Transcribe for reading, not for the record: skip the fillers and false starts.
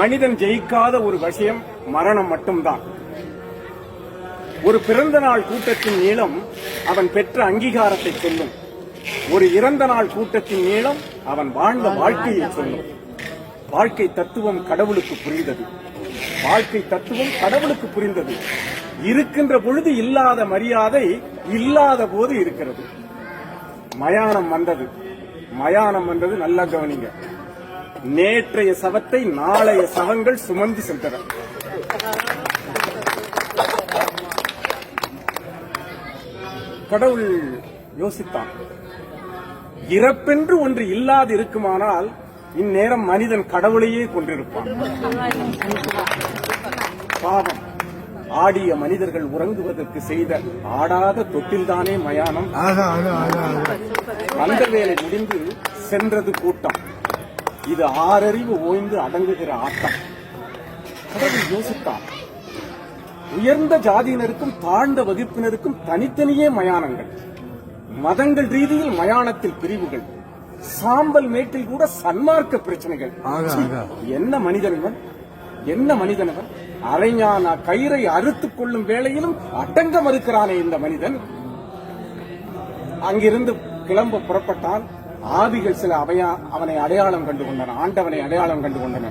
மனிதன் ஜெயிக்காத ஒரு விஷயம் மரணம் மட்டும்தான். ஒரு பிறந்த நாள் கூட்டத்தின் நீளம் அவன் பெற்ற அங்கீகாரத்தை சொல்லும். ஒரு இறந்த நாள் கூட்டத்தின் நீளம் அவன் வாழ்ந்த வாழ்க்கையை சொல்லும். வாழ்க்கை தத்துவம் கடவுளுக்கு புரிந்தது. வாழ்க்கை தத்துவம் கடவுளுக்கு புரிந்தது. இருக்கின்ற பொழுது இல்லாத மரியாதை இல்லாத போது இருக்கிறது. மயானம் வந்தது. மயானம் வந்தது, நல்லா கவனிங்க. நேற்றைய சவத்தை நாளைய சவங்கள் சுமந்து சென்றன. கடவுள் யோசித்தான், இறப்பென்று ஒன்று இல்லாது இருக்குமானால் இந்நேரம் மனிதன் கடவுளையே கொண்டிருப்பான். பாவம், ஆடிய மனிதர்கள் உறங்குவதற்கு செய்த ஆடாத தொட்டில்தானே மயானம். அந்த வேலை முடிந்து சென்றது கூட்டம். இது ஆறறிவு ஓய்ந்து அடங்குகிற ஆட்டம். கடவுள் யோசித்தான், உயர்ந்த ஜாதியினருக்கும் தாழ்ந்த வகுப்பினருக்கும் தனித்தனியே மயானங்கள், மதங்கள் ரீதியில் மயானத்தில் பிரிவுகள், சாம்பல் மேட்டில் கூட சன்மார்க்க பிரச்சனைகள். என்ன மனிதனவன், என்ன மனிதனவன்! அரைஞான கயிறை அறுத்துக் கொள்ளும் வேளையிலும் அடங்க மறுக்கிறானே இந்த மனிதன். அங்கிருந்து கிளம்ப புறப்பட்டால் ஆவிகள் சில அவனை அடையாளம் கண்டு கொண்டன. ஆண்டவனை அடையாளம் கண்டு கொண்டன.